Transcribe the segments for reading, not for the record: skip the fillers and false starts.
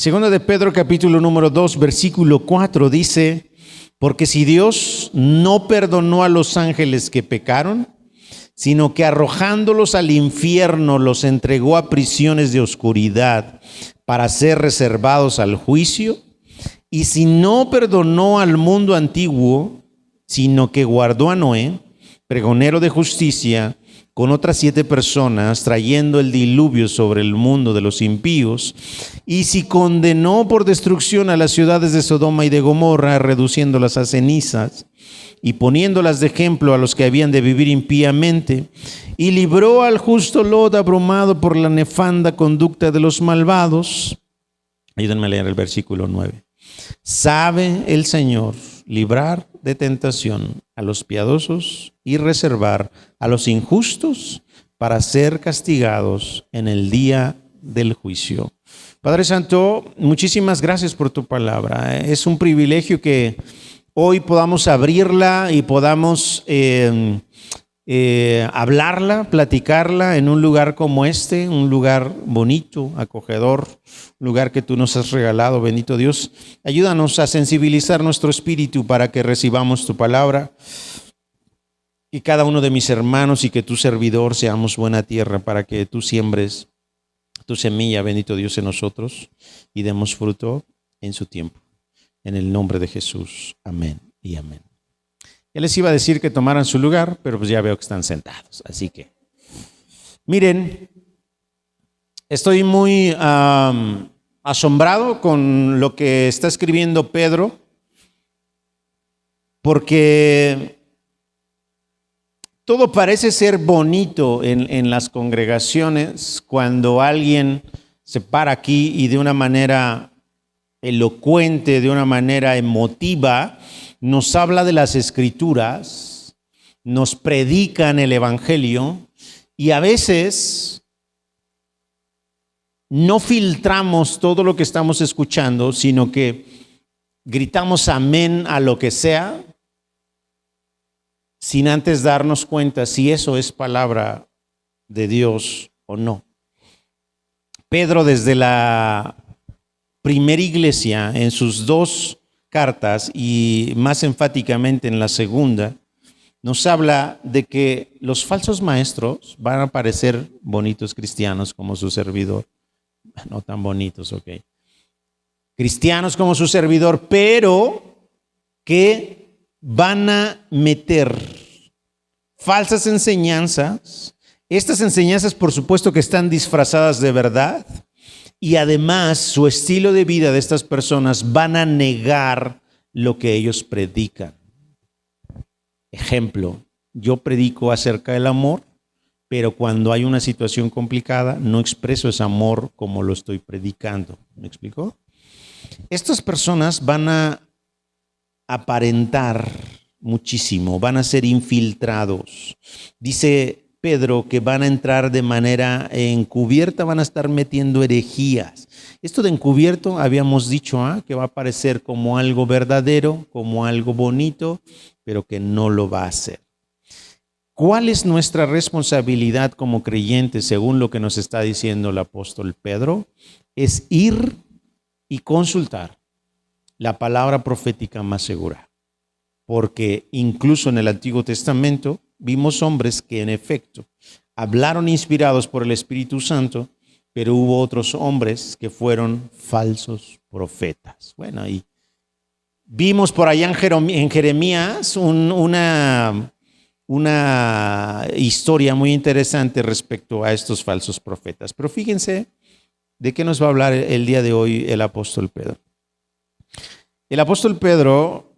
Segunda de Pedro, capítulo número 2, versículo 4, dice: porque si Dios no perdonó a los ángeles que pecaron, sino que arrojándolos al infierno los entregó a prisiones de oscuridad para ser reservados al juicio, y si no perdonó al mundo antiguo, sino que guardó a Noé, pregonero de justicia, con otras 7 personas, trayendo el diluvio sobre el mundo de los impíos, y si condenó por destrucción a las ciudades de Sodoma y de Gomorra, reduciéndolas a cenizas, y poniéndolas de ejemplo a los que habían de vivir impíamente, y libró al justo Lot abrumado por la nefanda conducta de los malvados. Ayúdenme a leer el versículo 9. Sabe el Señor librar de tentación a los piadosos y reservar a los injustos para ser castigados en el día del juicio. Padre Santo, muchísimas gracias por tu palabra. Es un privilegio que hoy podamos abrirla y podamos hablarla, platicarla en un lugar como este, un lugar bonito, acogedor, un lugar que tú nos has regalado, bendito Dios. Ayúdanos a sensibilizar nuestro espíritu para que recibamos tu palabra, y cada uno de mis hermanos y que tu servidor seamos buena tierra para que tú siembres tu semilla, bendito Dios, en nosotros y demos fruto en su tiempo. En el nombre de Jesús, amén y amén. Ya les iba a decir que tomaran su lugar, pero pues ya veo que están sentados. Así que, miren, estoy muy asombrado con lo que está escribiendo Pedro, porque todo parece ser bonito en las congregaciones cuando alguien se para aquí y de una manera elocuente, de una manera emotiva, nos habla de las Escrituras, nos predican el Evangelio, y a veces no filtramos todo lo que estamos escuchando, sino que gritamos amén a lo que sea, sin antes darnos cuenta si eso es palabra de Dios o no. Pedro, desde la primera iglesia, en sus 2 cartas y más enfáticamente en la segunda, nos habla de que los falsos maestros van a parecer bonitos cristianos como su servidor. No tan bonitos, ok. Cristianos como su servidor, pero que van a meter falsas enseñanzas. Estas enseñanzas, por supuesto, que están disfrazadas de verdad, y además su estilo de vida de estas personas van a negar lo que ellos predican. Ejemplo, yo predico acerca del amor, pero cuando hay una situación complicada no expreso ese amor como lo estoy predicando. ¿Me explicó? Estas personas van a aparentar muchísimo, van a ser infiltrados. Dice Pedro que van a entrar de manera encubierta, van a estar metiendo herejías. Esto de encubierto habíamos dicho que va a parecer como algo verdadero, como algo bonito, pero que no lo va a hacer. ¿Cuál es nuestra responsabilidad como creyentes, según lo que nos está diciendo el apóstol Pedro? Es ir y consultar la palabra profética más segura. Porque incluso en el Antiguo Testamento vimos hombres que en efecto hablaron inspirados por el Espíritu Santo, pero hubo otros hombres que fueron falsos profetas. Bueno, y vimos por allá en Jeremías una historia muy interesante respecto a estos falsos profetas. Pero fíjense de qué nos va a hablar el día de hoy el apóstol Pedro. El apóstol Pedro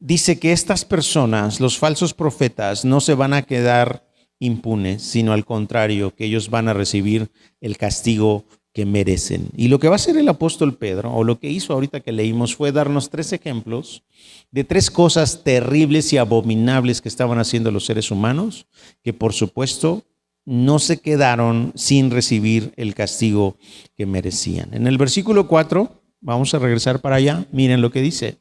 dice que estas personas, los falsos profetas, no se van a quedar impunes, sino al contrario, que ellos van a recibir el castigo que merecen. Y lo que va a hacer el apóstol Pedro, o lo que hizo ahorita que leímos, fue darnos 3 ejemplos de 3 cosas terribles y abominables que estaban haciendo los seres humanos, que por supuesto no se quedaron sin recibir el castigo que merecían. En el versículo 4, vamos a regresar para allá, miren lo que dice.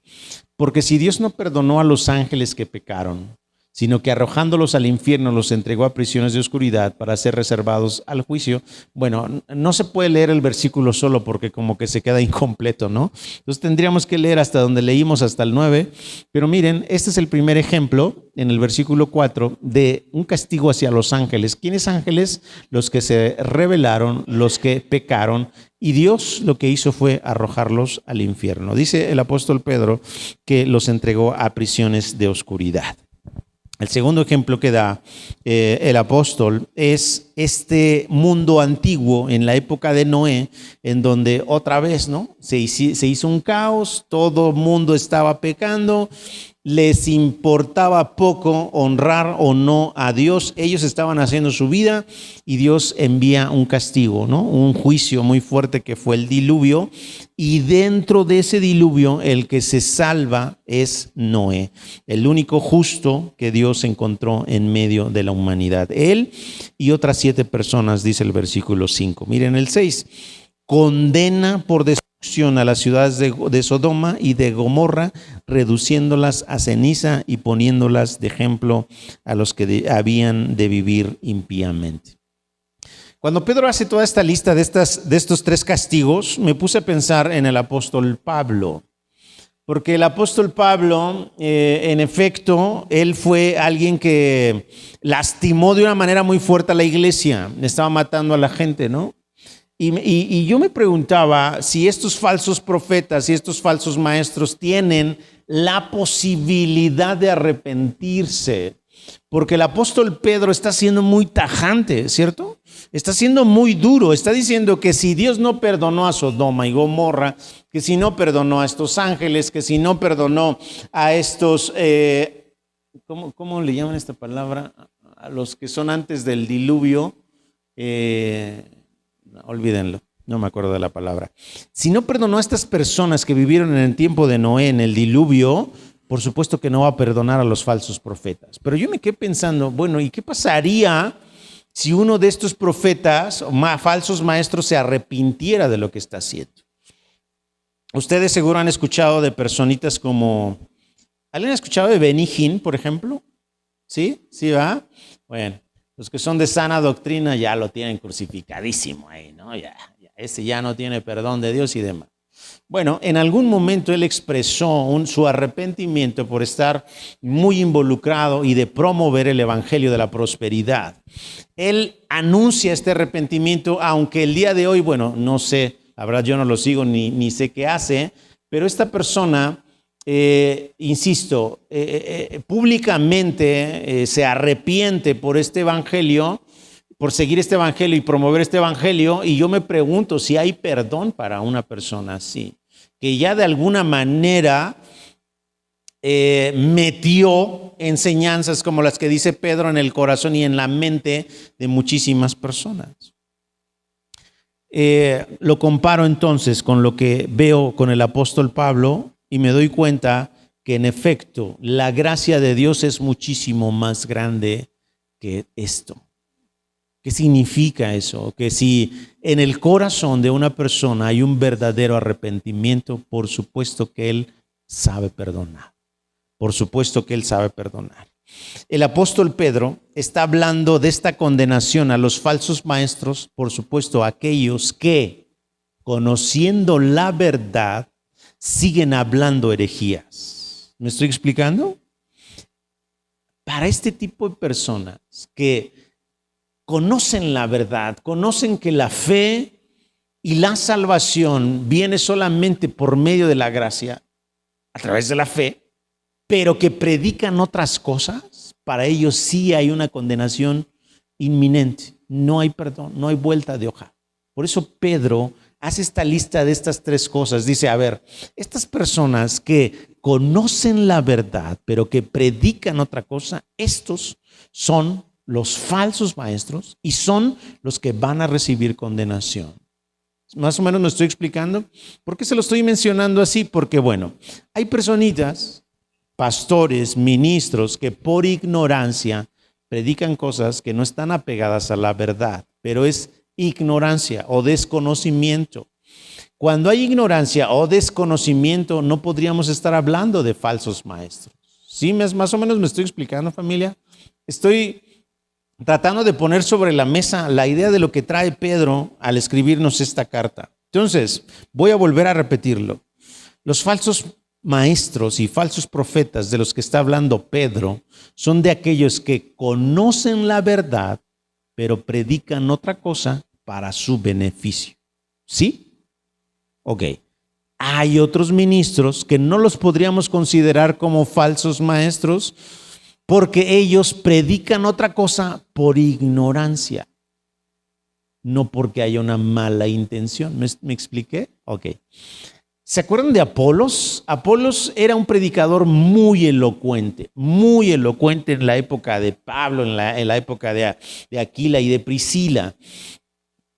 Porque si Dios no perdonó a los ángeles que pecaron, sino que arrojándolos al infierno los entregó a prisiones de oscuridad para ser reservados al juicio. Bueno, no se puede leer el versículo solo porque como que se queda incompleto, ¿no? Entonces tendríamos que leer hasta donde leímos, hasta el 9. Pero miren, este es el primer ejemplo en el versículo 4 de un castigo hacia los ángeles. ¿Quiénes ángeles? Los que se rebelaron, los que pecaron. Y Dios lo que hizo fue arrojarlos al infierno. Dice el apóstol Pedro que los entregó a prisiones de oscuridad. El segundo ejemplo que da el apóstol es este mundo antiguo en la época de Noé, en donde otra vez, ¿no? Se hizo un caos, todo el mundo estaba pecando, les importaba poco honrar o no a Dios. Ellos estaban haciendo su vida y Dios envía un castigo, ¿no? Un juicio muy fuerte que fue el diluvio. Y dentro de ese diluvio el que se salva es Noé, el único justo que Dios encontró en medio de la humanidad. Él y otras 7 personas, dice el versículo 5. Miren el 6. Condena por destrucción a las ciudades de Sodoma y de Gomorra, reduciéndolas a ceniza y poniéndolas de ejemplo a los que habían de vivir impíamente. Cuando Pedro hace toda esta lista de estos 3 castigos, me puse a pensar en el apóstol Pablo. Porque el apóstol Pablo, en efecto, él fue alguien que lastimó de una manera muy fuerte a la iglesia. Estaba matando a la gente, ¿no? Y yo me preguntaba si estos falsos profetas y estos falsos maestros tienen la posibilidad de arrepentirse. Porque el apóstol Pedro está siendo muy tajante, ¿cierto? Está siendo muy duro. Está diciendo que si Dios no perdonó a Sodoma y Gomorra, que si no perdonó a estos ángeles, que si no perdonó a estos, ¿cómo le llaman esta palabra? A los que son antes del diluvio, olvídenlo, no me acuerdo de la palabra. Si no perdonó a estas personas que vivieron en el tiempo de Noé, en el diluvio, por supuesto que no va a perdonar a los falsos profetas. Pero yo me quedé pensando, bueno, ¿y qué pasaría si uno de estos profetas o falsos maestros se arrepintiera de lo que está haciendo? Ustedes seguro han escuchado de personitas como, ¿alguien ha escuchado de Benny Hinn, por ejemplo? ¿Sí? ¿Sí va? Bueno, los que son de sana doctrina ya lo tienen crucificadísimo ahí, ¿no? Ese ya no tiene perdón de Dios y demás. Bueno, en algún momento él expresó su arrepentimiento por estar muy involucrado y de promover el evangelio de la prosperidad. Él anuncia este arrepentimiento, aunque el día de hoy, bueno, no sé, la verdad yo no lo sigo ni sé qué hace, pero esta persona, insisto, públicamente se arrepiente por este evangelio, por seguir este evangelio y promover este evangelio, y yo me pregunto si hay perdón para una persona así, que ya de alguna manera metió enseñanzas como las que dice Pedro en el corazón y en la mente de muchísimas personas. Lo comparo entonces con lo que veo con el apóstol Pablo y me doy cuenta que en efecto la gracia de Dios es muchísimo más grande que esto. ¿Qué significa eso? Que si en el corazón de una persona hay un verdadero arrepentimiento, por supuesto que Él sabe perdonar. Por supuesto que Él sabe perdonar. El apóstol Pedro está hablando de esta condenación a los falsos maestros, por supuesto, a aquellos que, conociendo la verdad, siguen hablando herejías. ¿Me estoy explicando? Para este tipo de personas que conocen la verdad, conocen que la fe y la salvación viene solamente por medio de la gracia, a través de la fe, pero que predican otras cosas, para ellos sí hay una condenación inminente. No hay perdón, no hay vuelta de hoja. Por eso Pedro hace esta lista de estas 3 cosas. Dice, a ver, estas personas que conocen la verdad, pero que predican otra cosa, estos son los falsos maestros y son los que van a recibir condenación. Más o menos me estoy explicando. ¿Por qué se lo estoy mencionando así? Porque bueno, hay personitas, pastores, ministros que por ignorancia predican cosas que no están apegadas a la verdad, pero es ignorancia o desconocimiento. Cuando hay ignorancia o desconocimiento, no podríamos estar hablando de falsos maestros. Sí, más o menos me estoy explicando, familia. Estoy tratando de poner sobre la mesa la idea de lo que trae Pedro al escribirnos esta carta. Entonces, voy a volver a repetirlo. Los falsos maestros y falsos profetas de los que está hablando Pedro son de aquellos que conocen la verdad, pero predican otra cosa para su beneficio. ¿Sí? Ok. Hay otros ministros que no los podríamos considerar como falsos maestros porque ellos predican otra cosa por ignorancia, no porque haya una mala intención. ¿Me expliqué? Ok. ¿Se acuerdan de Apolos? Apolos era un predicador muy elocuente en la época de Pablo, en la época de Aquila y de Priscila.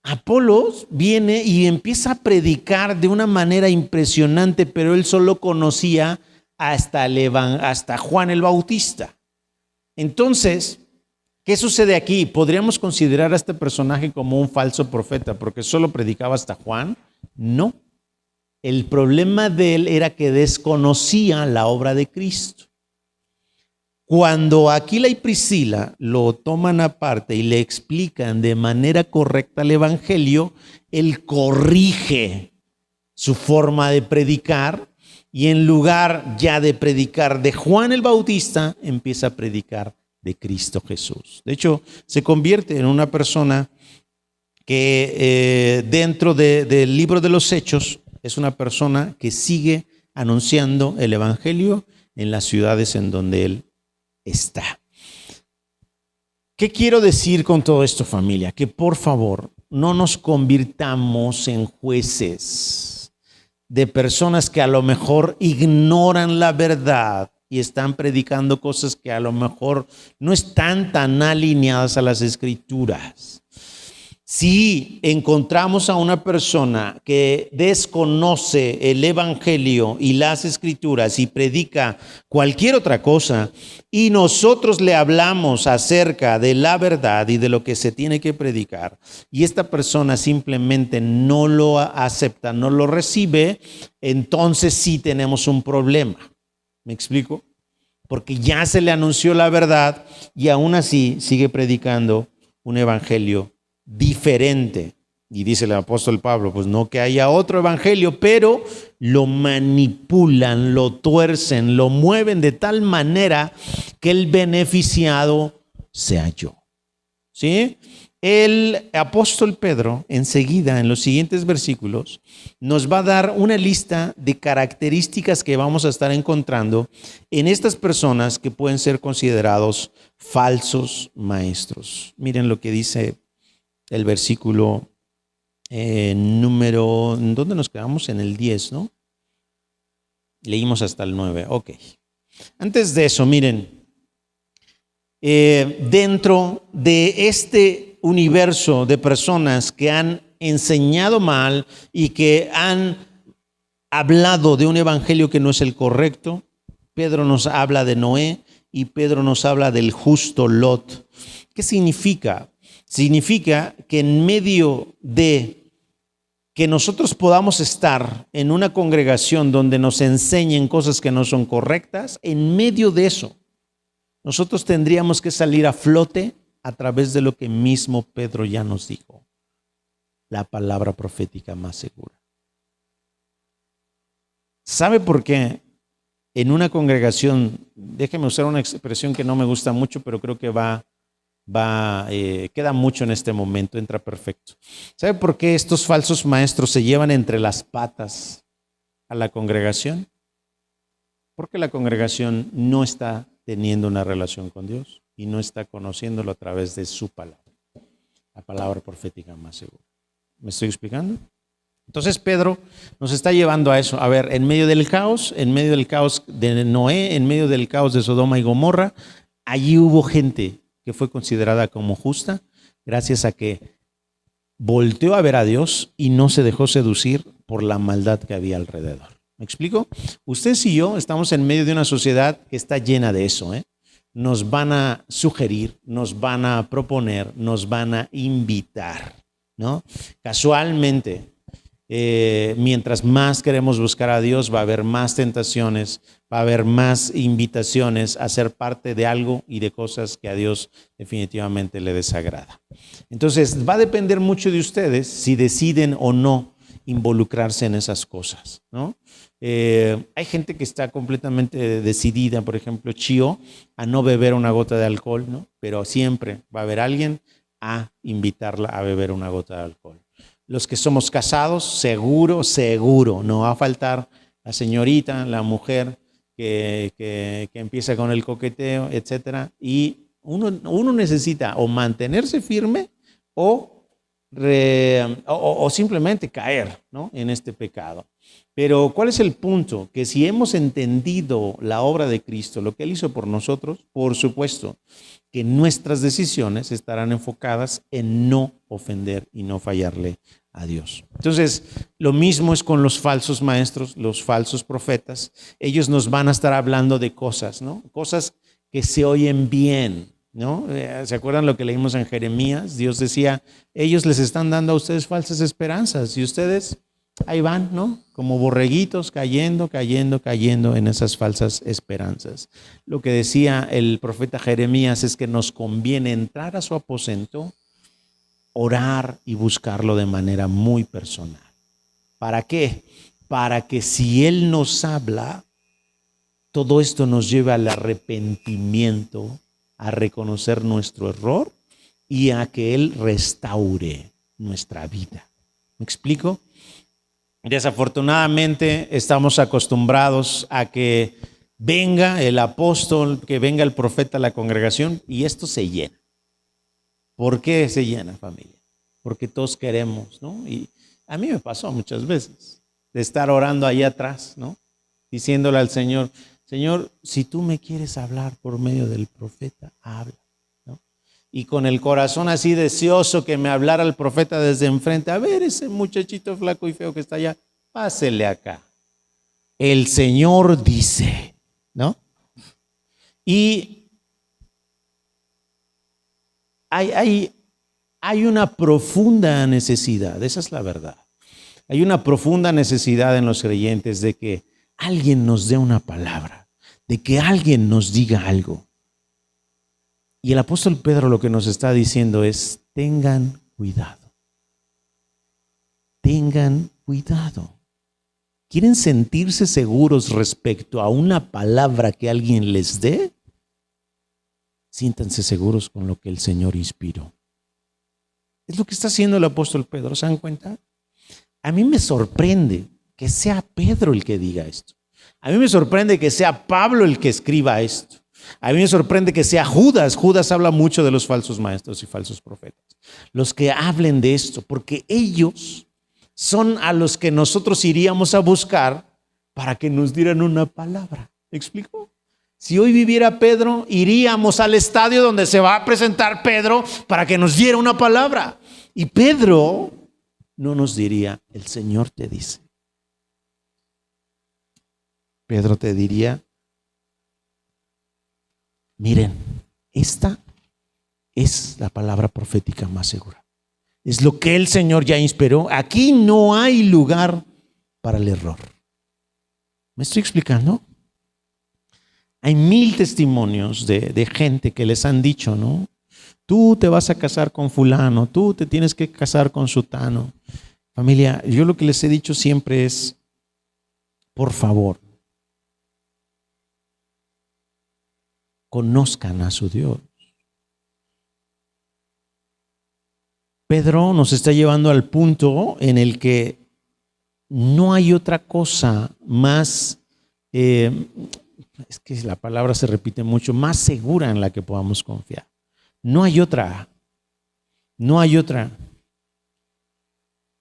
Apolos viene y empieza a predicar de una manera impresionante, pero él solo conocía hasta Juan el Bautista. Entonces, ¿qué sucede aquí? ¿Podríamos considerar a este personaje como un falso profeta porque solo predicaba hasta Juan? No. El problema de él era que desconocía la obra de Cristo. Cuando Aquila y Priscila lo toman aparte y le explican de manera correcta el evangelio, él corrige su forma de predicar y en lugar ya de predicar de Juan el Bautista, empieza a predicar de Cristo Jesús. De hecho, se convierte en una persona que dentro del libro de los Hechos es una persona que sigue anunciando el evangelio en las ciudades en donde él está. ¿Qué quiero decir con todo esto, familia? Que por favor no nos convirtamos en jueces de personas que a lo mejor ignoran la verdad y están predicando cosas que a lo mejor no están tan alineadas a las Escrituras. Si encontramos a una persona que desconoce el evangelio y las Escrituras y predica cualquier otra cosa y nosotros le hablamos acerca de la verdad y de lo que se tiene que predicar y esta persona simplemente no lo acepta, no lo recibe, entonces sí tenemos un problema. ¿Me explico? Porque ya se le anunció la verdad y aún así sigue predicando un evangelio diferente. Y dice el apóstol Pablo, pues no que haya otro evangelio, pero lo manipulan, lo tuercen, lo mueven de tal manera que el beneficiado sea yo. ¿Sí? El apóstol Pedro, enseguida, en los siguientes versículos, nos va a dar una lista de características que vamos a estar encontrando en estas personas que pueden ser considerados falsos maestros. Miren lo que dice el versículo número, ¿dónde nos quedamos? En el 10, ¿no? Leímos hasta el 9, ok. Antes de eso, miren, dentro de este universo de personas que han enseñado mal y que han hablado de un evangelio que no es el correcto, Pedro nos habla de Noé y Pedro nos habla del justo Lot. ¿Qué significa? Significa que en medio de que nosotros podamos estar en una congregación donde nos enseñen cosas que no son correctas, en medio de eso, nosotros tendríamos que salir a flote a través de lo que mismo Pedro ya nos dijo, la palabra profética más segura. ¿Sabe por qué? En una congregación, déjeme usar una expresión que no me gusta mucho, pero creo que queda mucho en este momento, entra perfecto. ¿Sabe por qué estos falsos maestros se llevan entre las patas a la congregación? Porque la congregación no está teniendo una relación con Dios y no está conociéndolo a través de su palabra, la palabra profética más segura. ¿Me estoy explicando? Entonces Pedro nos está llevando a eso. A ver, en medio del caos de Noé, en medio del caos de Sodoma y Gomorra, allí hubo gente que fue considerada como justa gracias a que volteó a ver a Dios y no se dejó seducir por la maldad que había alrededor. ¿Me explico? Ustedes y yo estamos en medio de una sociedad que está llena de eso, ¿eh? Nos van a sugerir, nos van a proponer, nos van a invitar, ¿no? Casualmente, Mientras más queremos buscar a Dios, va a haber más tentaciones, va a haber más invitaciones a ser parte de algo y de cosas que a Dios definitivamente le desagrada. Entonces, va a depender mucho de ustedes si deciden o no involucrarse en esas cosas, ¿no? Hay gente que está completamente decidida, por ejemplo, Chio, a no beber una gota de alcohol, ¿no? Pero siempre va a haber alguien a invitarla a beber una gota de alcohol. Los que somos casados, seguro, no va a faltar la señorita, la mujer que empieza con el coqueteo, etcétera. Y uno necesita o mantenerse firme o simplemente caer, ¿no?, en este pecado. Pero ¿cuál es el punto? Que si hemos entendido la obra de Cristo, lo que Él hizo por nosotros, por supuesto que nuestras decisiones estarán enfocadas en no ofender y no fallarle a Dios. Entonces, lo mismo es con los falsos maestros, los falsos profetas. Ellos nos van a estar hablando de cosas, ¿no? Cosas que se oyen bien, ¿no? ¿Se acuerdan lo que leímos en Jeremías? Dios decía, ellos les están dando a ustedes falsas esperanzas y ustedes ahí van, ¿no? Como borreguitos cayendo en esas falsas esperanzas. Lo que decía el profeta Jeremías es que nos conviene entrar a su aposento, orar y buscarlo de manera muy personal. ¿Para qué? Para que si Él nos habla, todo esto nos lleve al arrepentimiento, a reconocer nuestro error y a que Él restaure nuestra vida. ¿Me explico? Desafortunadamente estamos acostumbrados a que venga el apóstol, que venga el profeta a la congregación y esto se llena. ¿Por qué se llena, familia? Porque todos queremos, ¿no? Y a mí me pasó muchas veces de estar orando ahí atrás, ¿no? Diciéndole al Señor, Señor, si tú me quieres hablar por medio del profeta, habla, ¿no? Y con el corazón así deseoso que me hablara el profeta desde enfrente, a ver ese muchachito flaco y feo que está allá, pásele acá. El Señor dice, ¿no? Y hay una profunda necesidad, esa es la verdad. Hay una profunda necesidad en los creyentes de que alguien nos dé una palabra, de que alguien nos diga algo. Y el apóstol Pedro lo que nos está diciendo es, tengan cuidado. Tengan cuidado. ¿Quieren sentirse seguros respecto a una palabra que alguien les dé? Siéntanse seguros con lo que el Señor inspiró. Es lo que está haciendo el apóstol Pedro, ¿se dan cuenta? A mí me sorprende que sea Pedro el que diga esto. A mí me sorprende que sea Pablo el que escriba esto. A mí me sorprende que sea Judas. Judas habla mucho de los falsos maestros y falsos profetas. Los que hablen de esto, porque ellos son a los que nosotros iríamos a buscar para que nos dieran una palabra. ¿Me explico? Si hoy viviera Pedro, iríamos al estadio donde se va a presentar Pedro para que nos diera una palabra. Y Pedro no nos diría, el Señor te dice. Pedro te diría, miren, esta es la palabra profética más segura. Es lo que el Señor ya inspiró. Aquí no hay lugar para el error. ¿Me estoy explicando? Hay 1000 testimonios de gente que les han dicho, ¿no? Tú te vas a casar con fulano, tú te tienes que casar con sutano. Familia, yo lo que les he dicho siempre es, por favor, conozcan a su Dios. Pedro nos está llevando al punto en el que no hay otra cosa más, es que la palabra se repite mucho, más segura en la que podamos confiar. No hay otra. No hay otra.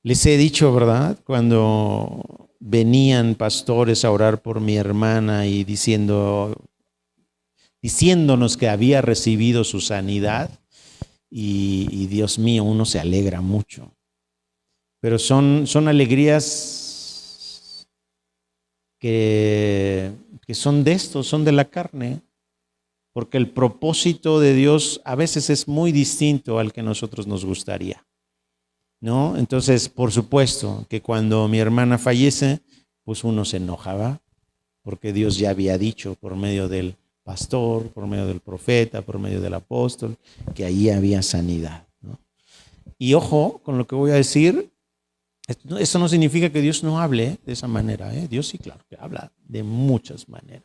Les he dicho, ¿verdad? Cuando venían pastores a orar por mi hermana y diciéndonos que había recibido su sanidad, y Dios mío, uno se alegra mucho. Pero son alegrías que son de esto, son de la carne, porque el propósito de Dios a veces es muy distinto al que a nosotros nos gustaría. ¿no? Entonces, por supuesto que cuando mi hermana fallece, pues uno se enojaba, porque Dios ya había dicho por medio del pastor, por medio del profeta, por medio del apóstol, que ahí había sanidad, ¿no? Y ojo con lo que voy a decir, eso no significa que Dios no hable de esa manera, ¿eh? Dios sí, claro, que habla de muchas maneras.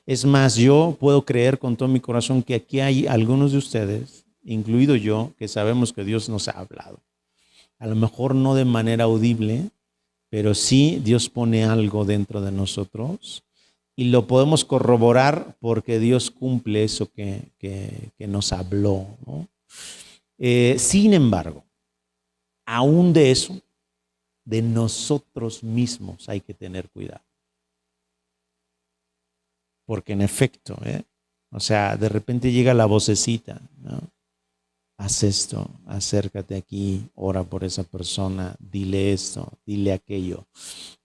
Es más, yo puedo creer con todo mi corazón que aquí hay algunos de ustedes, incluido yo, que sabemos que Dios nos ha hablado. A lo mejor no de manera audible, pero sí Dios pone algo dentro de nosotros y lo podemos corroborar porque Dios cumple eso que nos habló, ¿no? Sin embargo, aún de eso, de nosotros mismos hay que tener cuidado. Porque en efecto, o sea, de repente llega la vocecita, ¿no? Haz esto, acércate aquí, ora por esa persona, dile esto, dile aquello.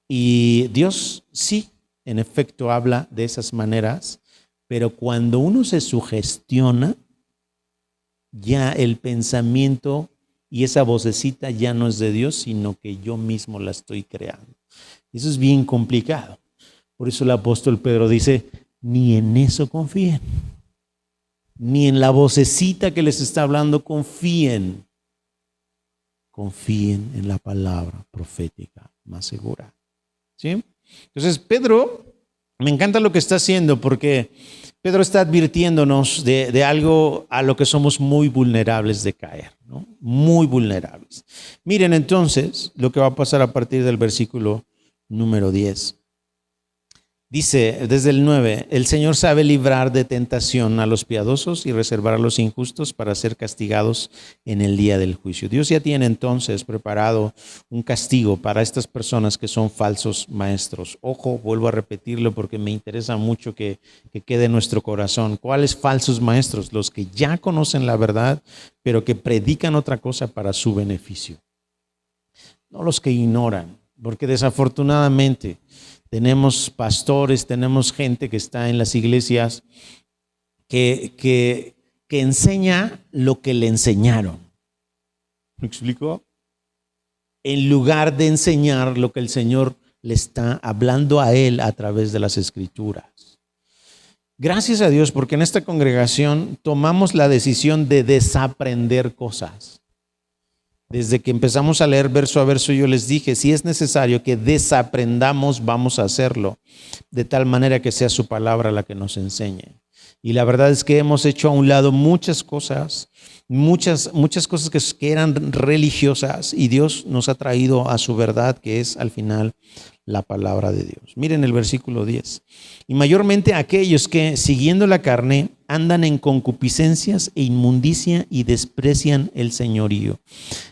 Y Dios sí, en efecto, habla de esas maneras, pero cuando uno se sugestiona, ya el pensamiento y esa vocecita ya no es de Dios, sino que yo mismo la estoy creando. Eso es bien complicado. Por eso el apóstol Pedro dice, ni en eso confíen. Ni en la vocecita que les está hablando confíen. Confíen en la palabra profética más segura. ¿Sí? Entonces Pedro, me encanta lo que está haciendo porque Pedro está advirtiéndonos de algo a lo que somos muy vulnerables de caer, ¿no? Muy vulnerables. Miren entonces lo que va a pasar a partir del versículo número 10. Dice desde el 9, el Señor sabe librar de tentación a los piadosos y reservar a los injustos para ser castigados en el día del juicio. Dios ya tiene entonces preparado un castigo para estas personas que son falsos maestros. Ojo, vuelvo a repetirlo porque me interesa mucho que quede en nuestro corazón. ¿Cuáles falsos maestros? Los que ya conocen la verdad, pero que predican otra cosa para su beneficio. No los que ignoran, porque desafortunadamente tenemos pastores, tenemos gente que está en las iglesias que enseña lo que le enseñaron. ¿Me explico? En lugar de enseñar lo que el Señor le está hablando a él a través de las Escrituras. Gracias a Dios porque en esta congregación tomamos la decisión de desaprender cosas. Desde que empezamos a leer verso a verso, yo les dije, si es necesario que desaprendamos, vamos a hacerlo, de tal manera que sea su palabra la que nos enseñe. Y la verdad es que hemos hecho a un lado muchas cosas que eran religiosas, y Dios nos ha traído a su verdad, que es al final la palabra de Dios. Miren el versículo 10. Y mayormente aquellos que, siguiendo la carne, andan en concupiscencias e inmundicia y desprecian el señorío.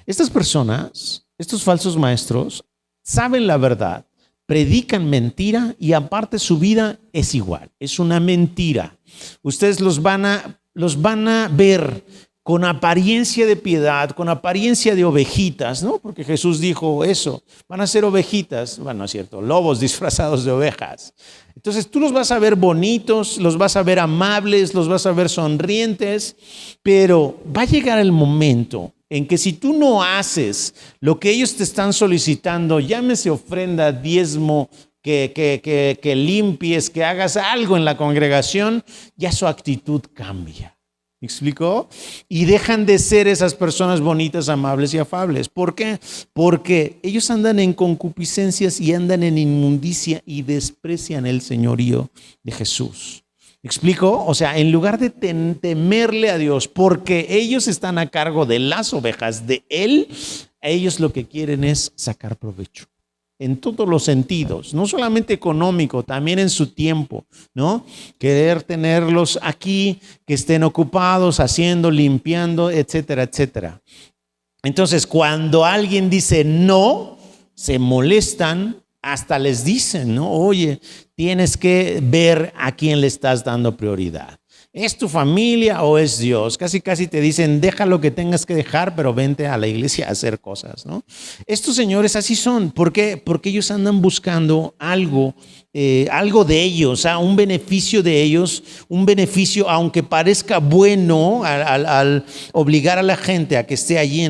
Estas personas, estos falsos maestros, saben la verdad, predican mentira y aparte su vida es igual, es una mentira. Ustedes los van a ver con apariencia de piedad, con apariencia de ovejitas, ¿no? Porque Jesús dijo eso, van a ser ovejitas, bueno, no es cierto, lobos disfrazados de ovejas. Entonces tú los vas a ver bonitos, los vas a ver amables, los vas a ver sonrientes, pero va a llegar el momento en que si tú no haces lo que ellos te están solicitando, llámese ofrenda, diezmo, que limpies, que hagas algo en la congregación, ya su actitud cambia. ¿Me explicó? Y dejan de ser esas personas bonitas, amables y afables. ¿Por qué? Porque ellos andan en concupiscencias y andan en inmundicia y desprecian el señorío de Jesús. ¿Me explico? O sea, en lugar de temerle a Dios, porque ellos están a cargo de las ovejas de Él, ellos lo que quieren es sacar provecho. En todos los sentidos, no solamente económico, también en su tiempo, ¿no? Querer tenerlos aquí, que estén ocupados, haciendo, limpiando, etcétera, etcétera. Entonces, cuando alguien dice no, se molestan, hasta les dicen, ¿no? Oye, tienes que ver a quién le estás dando prioridad. ¿Es tu familia o es Dios? Casi te dicen, deja lo que tengas que dejar, pero vente a la iglesia a hacer cosas, ¿no? Estos señores así son. ¿Por qué? Porque ellos andan buscando algo algo de ellos, un beneficio de ellos, un beneficio, aunque parezca bueno, al obligar a la gente a que esté allí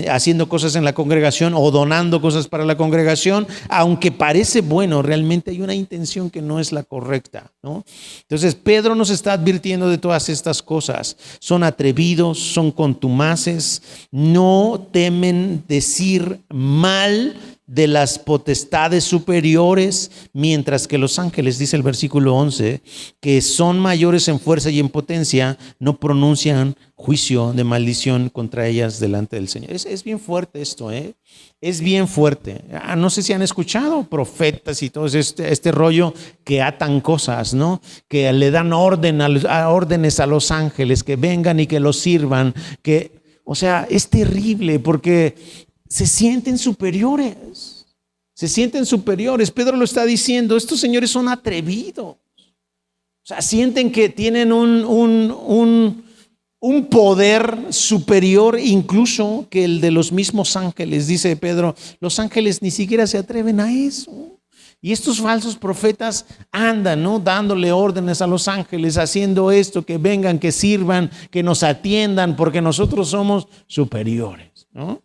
haciendo cosas en la congregación o donando cosas para la congregación, aunque parece bueno, realmente hay una intención que no es la correcta, ¿no? Entonces Pedro nos está advirtiendo de todas estas cosas. Son atrevidos, son contumaces, no temen decir mal de las potestades superiores, mientras que los ángeles, dice el versículo 11, que son mayores en fuerza y en potencia, no pronuncian juicio de maldición contra ellas delante del Señor. Es bien fuerte esto, es bien fuerte. No sé si han escuchado profetas y todo este rollo que atan cosas, ¿no? Que le dan órdenes a los ángeles que vengan y que los sirvan, o sea, es terrible porque se sienten superiores. Se sienten superiores. Pedro lo está diciendo, estos señores son atrevidos. O sea, sienten que tienen un poder superior incluso que el de los mismos ángeles. Dice Pedro, los ángeles ni siquiera se atreven a eso. Y estos falsos profetas andan, ¿no?, dándole órdenes a los ángeles, haciendo esto, que vengan, que sirvan, que nos atiendan, porque nosotros somos superiores, ¿no?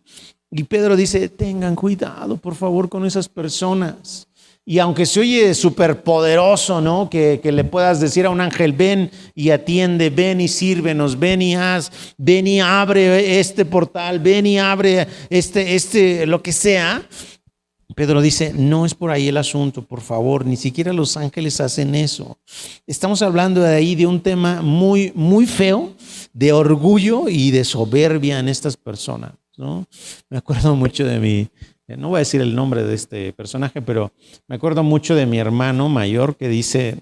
Y Pedro dice, tengan cuidado, por favor, con esas personas. Y aunque se oye súper poderoso, ¿no?, que le puedas decir a un ángel, ven y atiende, ven y sírvenos, ven y haz, ven y abre este portal, ven y abre lo que sea. Pedro dice, no es por ahí el asunto, por favor, ni siquiera los ángeles hacen eso. Estamos hablando de ahí de un tema muy, muy feo, de orgullo y de soberbia en estas personas, ¿no? Me acuerdo mucho no voy a decir el nombre de este personaje, pero me acuerdo mucho de mi hermano mayor que dice,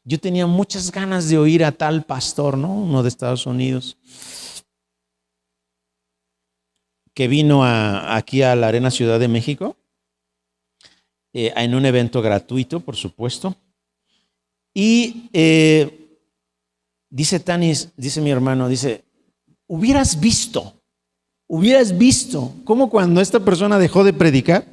yo tenía muchas ganas de oír a tal pastor, ¿no?, uno de Estados Unidos, que vino aquí a la Arena Ciudad de México, en un evento gratuito, por supuesto. Y dice Tanis, dice mi hermano, dice, hubieras visto cómo cuando esta persona dejó de predicar,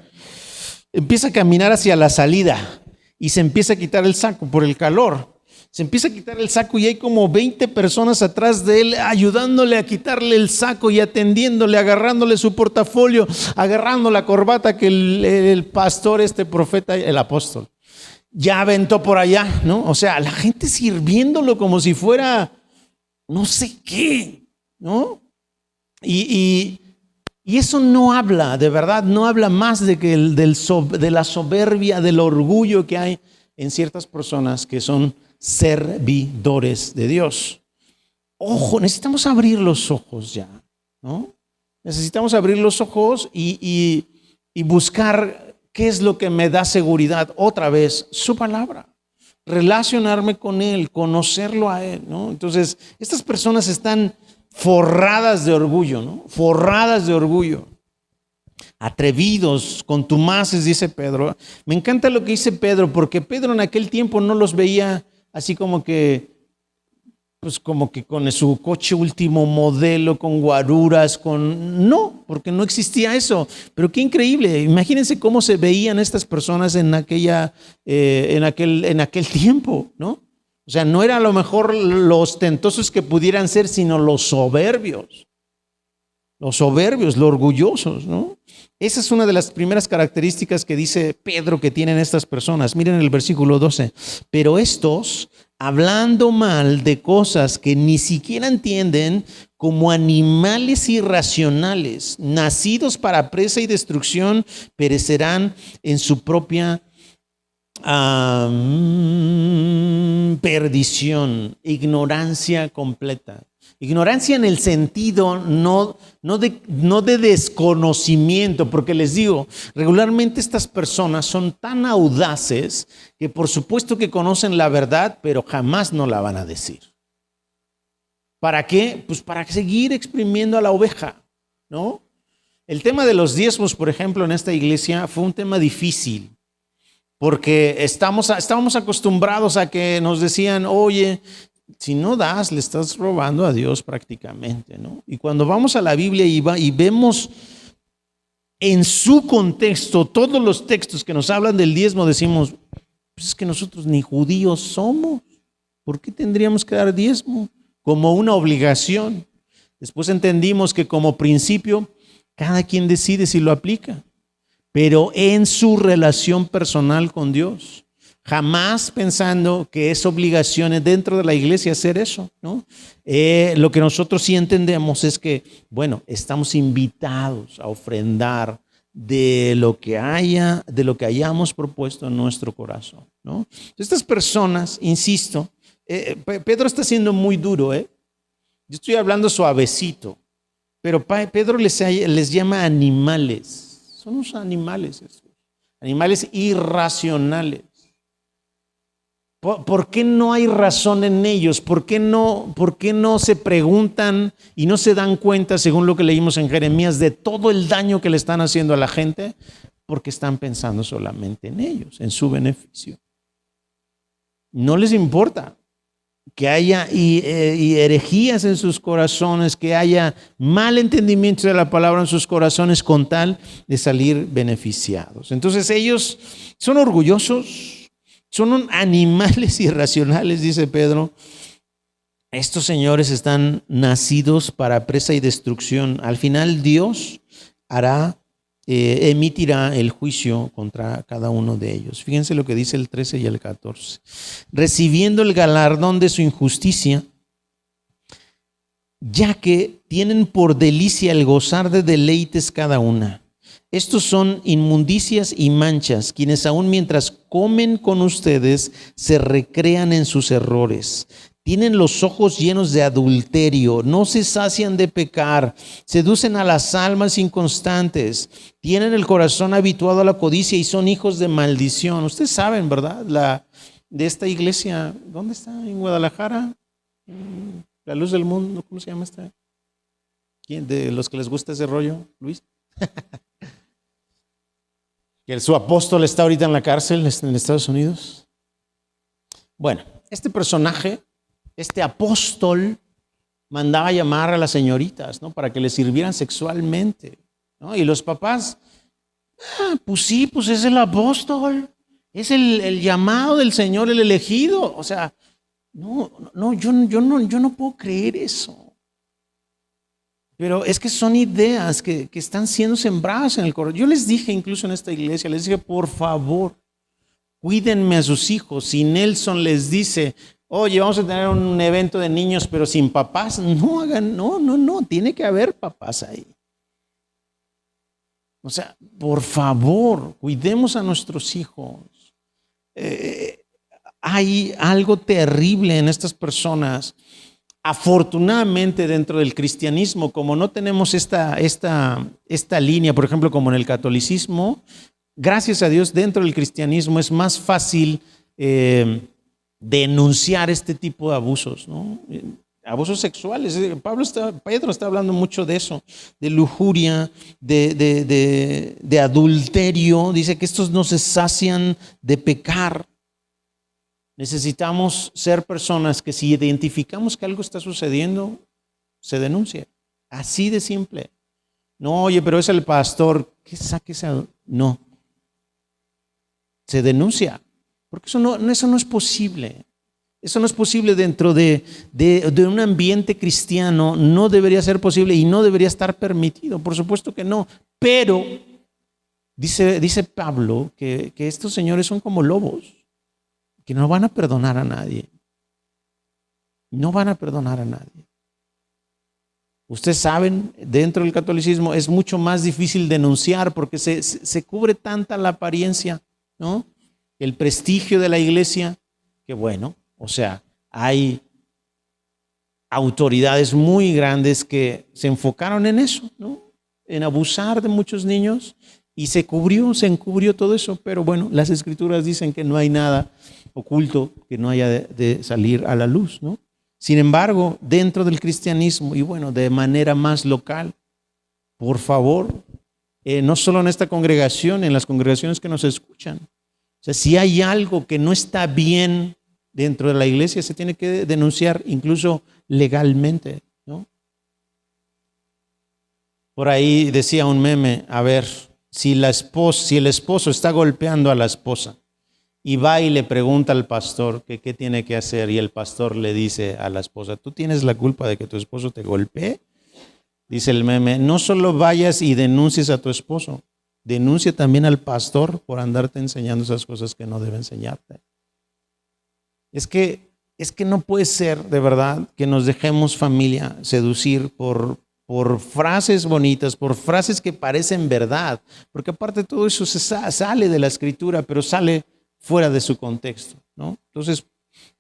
empieza a caminar hacia la salida y se empieza a quitar el saco por el calor. Se empieza a quitar el saco y hay como 20 personas atrás de él ayudándole a quitarle el saco y atendiéndole, agarrándole su portafolio, agarrando la corbata que el pastor, este profeta, el apóstol, ya aventó por allá, ¿no? O sea, la gente sirviéndolo como si fuera no sé qué, ¿no? Y eso no habla, de verdad, no habla más de que de la soberbia, del orgullo que hay en ciertas personas que son servidores de Dios. Ojo, necesitamos abrir los ojos ya, ¿no? Necesitamos abrir los ojos y buscar qué es lo que me da seguridad. Otra vez, su palabra. Relacionarme con Él, conocerlo a Él, ¿no? Entonces, estas personas están forradas de orgullo, ¿no? Forradas de orgullo. Atrevidos, contumaces, dice Pedro. Me encanta lo que dice Pedro, porque Pedro en aquel tiempo no los veía así como que con su coche último modelo, con guaruras, no, porque no existía eso. Pero qué increíble, imagínense cómo se veían estas personas en aquel tiempo, ¿no? O sea, no era a lo mejor los ostentosos que pudieran ser, sino los soberbios, los orgullosos, ¿no? Esa es una de las primeras características que dice Pedro que tienen estas personas. Miren el versículo 12. Pero estos, hablando mal de cosas que ni siquiera entienden, como animales irracionales, nacidos para presa y destrucción, perecerán en su propia perdición, ignorancia completa. Ignorancia en el sentido no de desconocimiento, porque les digo, regularmente estas personas son tan audaces que por supuesto que conocen la verdad, pero jamás no la van a decir. ¿Para qué? Pues para seguir exprimiendo a la oveja, ¿no? El tema de los diezmos, por ejemplo, en esta iglesia fue un tema difícil, porque estábamos acostumbrados a que nos decían, oye, si no das, le estás robando a Dios prácticamente, ¿no? Y cuando vamos a la Biblia y vemos en su contexto todos los textos que nos hablan del diezmo, decimos, Pues es que nosotros ni judíos somos. ¿Por qué tendríamos que dar diezmo? Como una obligación. Después entendimos que como principio, cada quien decide si lo aplica, pero en su relación personal con Dios. Jamás pensando que es obligación dentro de la iglesia hacer eso, ¿no? Lo que nosotros sí entendemos es que, bueno, estamos invitados a ofrendar de lo que hayamos propuesto en nuestro corazón, ¿no? Estas personas, insisto, Pedro está siendo muy duro, Yo estoy hablando suavecito, pero Pedro les llama animales. Son unos animales estos, animales irracionales. ¿Por qué no hay razón en ellos? ¿Por qué no se preguntan y no se dan cuenta, según lo que leímos en Jeremías, de todo el daño que le están haciendo a la gente? Porque están pensando solamente en ellos, en su beneficio. No les importa que haya herejías en sus corazones, que haya mal entendimiento de la palabra en sus corazones con tal de salir beneficiados. Entonces ellos son orgullosos. Son animales irracionales, dice Pedro. Estos señores están nacidos para presa y destrucción. Al final Dios emitirá el juicio contra cada uno de ellos. Fíjense lo que dice el 13 y el 14. Recibiendo el galardón de su injusticia, ya que tienen por delicia el gozar de deleites cada una. Estos son inmundicias y manchas, quienes aún mientras comen con ustedes se recrean en sus errores. Tienen los ojos llenos de adulterio, no se sacian de pecar, seducen a las almas inconstantes, tienen el corazón habituado a la codicia y son hijos de maldición. Ustedes saben, ¿verdad? De esta iglesia, ¿dónde está? En Guadalajara, La Luz del Mundo, ¿cómo se llama esta? ¿Quién de los que les gusta ese rollo? ¿Luis? Que su apóstol está ahorita en la cárcel en Estados Unidos. Bueno, este personaje, este apóstol, mandaba llamar a las señoritas, ¿no? Para que le sirvieran sexualmente, ¿no? Y los papás, pues sí, pues es el apóstol, es el llamado del Señor, el elegido. O sea, yo no puedo creer eso. Pero es que son ideas que están siendo sembradas en el corazón. Yo les dije incluso en esta iglesia, les dije, por favor, cuídenme a sus hijos. Si Nelson les dice, oye, vamos a tener un evento de niños pero sin papás, no, tiene que haber papás ahí. O sea, por favor, cuidemos a nuestros hijos. Hay algo terrible en estas personas. Afortunadamente dentro del cristianismo, como no tenemos esta línea, por ejemplo, como en el catolicismo, gracias a Dios dentro del cristianismo es más fácil denunciar este tipo de abusos, ¿no? Abusos sexuales. Pedro está hablando mucho de eso, de lujuria, de adulterio. Dice que estos no se sacian de pecar. Necesitamos ser personas que si identificamos que algo está sucediendo, se denuncie. Así de simple. No, oye, pero es el pastor. ¿Qué saque esa? No. Se denuncia. Porque eso no es posible. Eso no es posible dentro de un ambiente cristiano. No debería ser posible y no debería estar permitido. Por supuesto que no. Pero dice Pablo que estos señores son como lobos, que no van a perdonar a nadie. No van a perdonar a nadie. Ustedes saben, dentro del catolicismo es mucho más difícil denunciar porque se cubre tanta la apariencia, ¿no? El prestigio de la iglesia, que bueno, o sea, hay autoridades muy grandes que se enfocaron en eso, ¿no? En abusar de muchos niños y se encubrió todo eso, pero bueno, las escrituras dicen que no hay nada oculto que no haya de salir a la luz, ¿no? Sin embargo, dentro del cristianismo y bueno, de manera más local, por favor, no solo en esta congregación, en las congregaciones que nos escuchan, o sea, si hay algo que no está bien dentro de la iglesia, se tiene que denunciar incluso legalmente, ¿no? Por ahí decía un meme, a ver, si el esposo está golpeando a la esposa y va y le pregunta al pastor que qué tiene que hacer, y el pastor le dice a la esposa, ¿tú tienes la culpa de que tu esposo te golpee? Dice el meme, no solo vayas y denuncies a tu esposo, denuncia también al pastor por andarte enseñando esas cosas que no debe enseñarte. Es que no puede ser, de verdad, que nos dejemos, familia, seducir por frases bonitas, por frases que parecen verdad, porque aparte todo eso sale de la escritura, pero sale fuera de su contexto, ¿no? Entonces,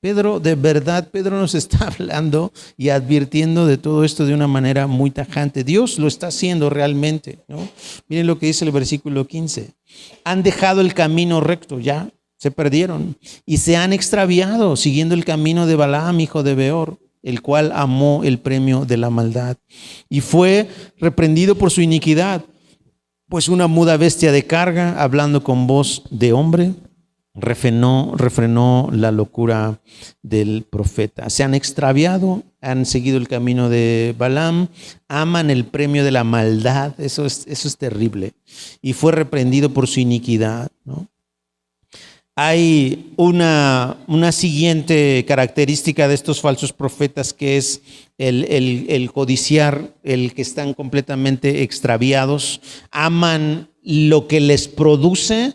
Pedro, de verdad, Pedro nos está hablando y advirtiendo de todo esto de una manera muy tajante. Dios lo está haciendo realmente, ¿no? Miren lo que dice el versículo 15. Han dejado el camino recto, ya se perdieron y se han extraviado siguiendo el camino de Balaam, hijo de Beor, el cual amó el premio de la maldad y fue reprendido por su iniquidad, pues una muda bestia de carga, hablando con voz de hombre, refrenó la locura del profeta. Se han extraviado, han seguido el camino de Balaam, aman el premio de la maldad, eso es terrible, y fue reprendido por su iniquidad, ¿no? Hay una siguiente característica de estos falsos profetas, que es el codiciar, el que están completamente extraviados, aman lo que les produce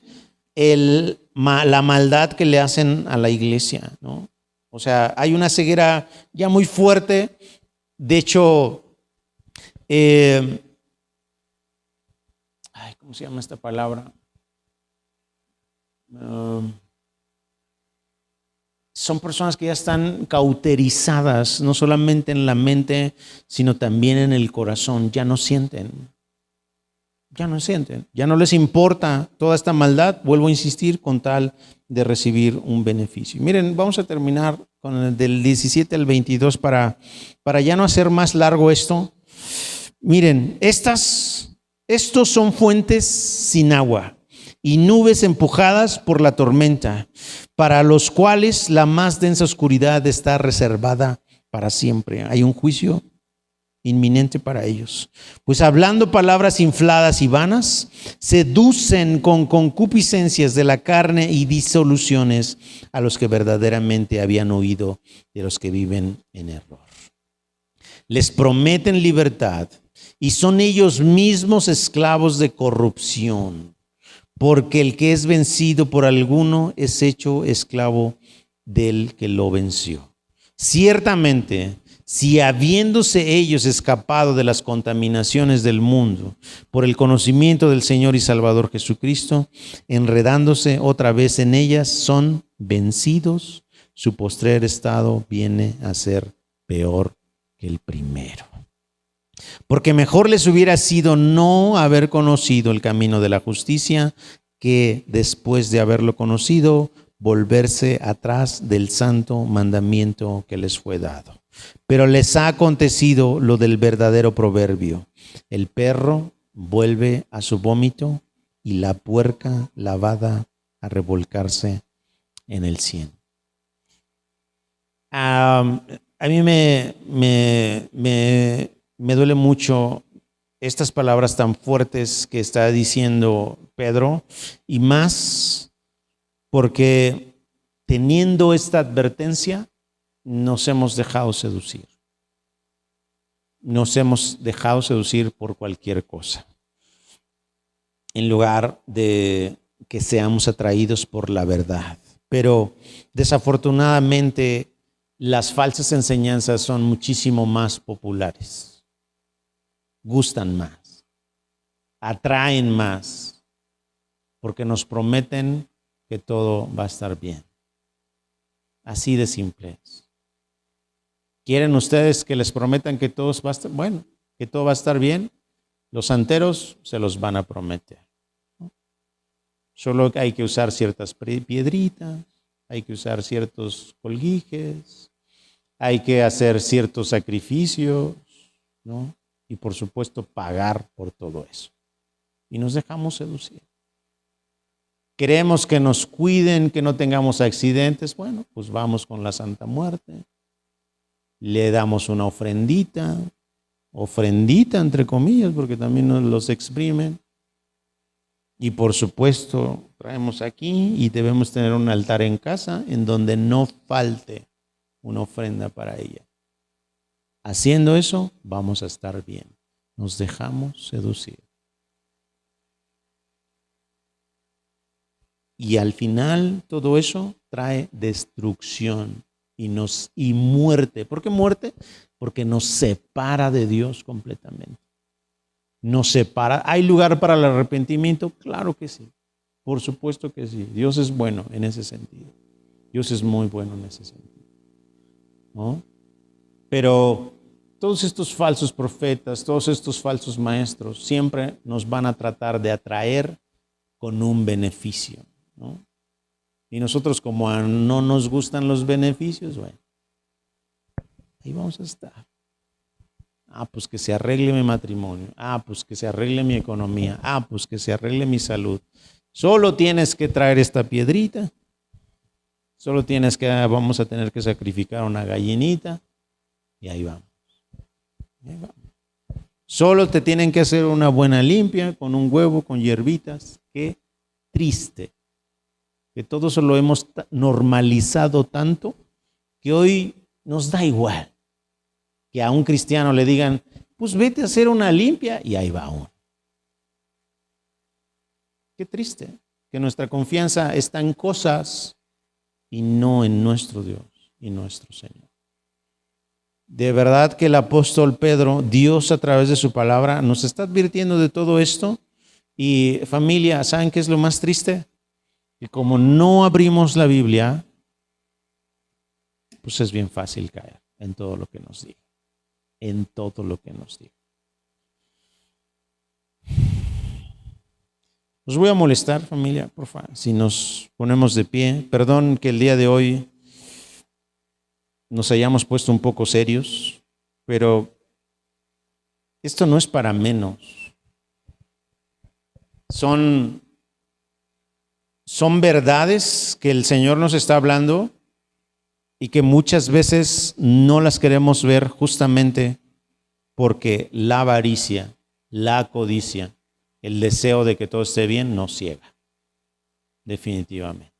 la maldad que le hacen a la iglesia, ¿no? O sea, hay una ceguera ya muy fuerte. De hecho, ¿cómo se llama esta palabra? Son personas que ya están cauterizadas, no solamente en la mente, sino también en el corazón. Ya no sienten, ya no les importa toda esta maldad, vuelvo a insistir, con tal de recibir un beneficio. Miren, vamos a terminar con el del 17 al 22 para ya no hacer más largo esto. Miren, estos son fuentes sin agua y nubes empujadas por la tormenta, para los cuales la más densa oscuridad está reservada para siempre. Hay un juicio inminente para ellos, pues hablando palabras infladas y vanas, seducen con concupiscencias de la carne y disoluciones a los que verdaderamente habían oído de los que viven en error. Les prometen libertad y son ellos mismos esclavos de corrupción, porque el que es vencido por alguno es hecho esclavo del que lo venció. Ciertamente, si habiéndose ellos escapado de las contaminaciones del mundo por el conocimiento del Señor y Salvador Jesucristo, enredándose otra vez en ellas, son vencidos, su postrer estado viene a ser peor que el primero. Porque mejor les hubiera sido no haber conocido el camino de la justicia, que después de haberlo conocido, volverse atrás del santo mandamiento que les fue dado. Pero les ha acontecido lo del verdadero proverbio: el perro vuelve a su vómito y la puerca lavada a revolcarse en el cieno. A mí me duele mucho estas palabras tan fuertes que está diciendo Pedro, y más porque teniendo esta advertencia nos hemos dejado seducir. Nos hemos dejado seducir por cualquier cosa, en lugar de que seamos atraídos por la verdad. Pero desafortunadamente las falsas enseñanzas son muchísimo más populares, gustan más, atraen más, porque nos prometen que todo va a estar bien. Así de simple es. ¿Quieren ustedes que les prometan que todo va a estar bueno, que todo va a estar bien? Los santeros se los van a prometer, ¿no? Solo hay que usar ciertas piedritas, hay que usar ciertos colguijes, hay que hacer ciertos sacrificios, ¿no? Y por supuesto pagar por todo eso. Y nos dejamos seducir. Queremos que nos cuiden, que no tengamos accidentes. Bueno, pues vamos con la Santa Muerte. Le damos una ofrendita entre comillas, porque también nos los exprimen. Y por supuesto, traemos aquí y debemos tener un altar en casa en donde no falte una ofrenda para ella. Haciendo eso, vamos a estar bien. Nos dejamos seducir. Y al final, todo eso trae destrucción y muerte. ¿Por qué muerte? Porque nos separa de Dios completamente. Nos separa. ¿Hay lugar para el arrepentimiento? Claro que sí. Por supuesto que sí. Dios es bueno en ese sentido. Dios es muy bueno en ese sentido, ¿no? Pero todos estos falsos profetas, todos estos falsos maestros, siempre nos van a tratar de atraer con un beneficio, ¿no? Y nosotros, como no nos gustan los beneficios, bueno, ahí vamos a estar. Pues que se arregle mi matrimonio. Pues que se arregle mi economía. Pues que se arregle mi salud. Solo tienes que traer esta piedrita. Solo vamos a tener que sacrificar una gallinita. Y ahí vamos. Ahí vamos. Solo te tienen que hacer una buena limpia con un huevo, con hierbitas. Qué triste. Que todo eso lo hemos normalizado tanto que hoy nos da igual. Que a un cristiano le digan, pues vete a hacer una limpia, y ahí va uno. Qué triste que nuestra confianza está en cosas y no en nuestro Dios y nuestro Señor. De verdad que el apóstol Pedro, Dios a través de su palabra, nos está advirtiendo de todo esto. Y familia, ¿saben qué es lo más triste? Que como no abrimos la Biblia, pues es bien fácil caer en todo lo que nos diga. En todo lo que nos diga. Os voy a molestar, familia, por favor, si nos ponemos de pie. Perdón que el día de hoy nos hayamos puesto un poco serios, pero esto no es para menos. Son verdades que el Señor nos está hablando y que muchas veces no las queremos ver justamente porque la avaricia, la codicia, el deseo de que todo esté bien nos ciega, definitivamente.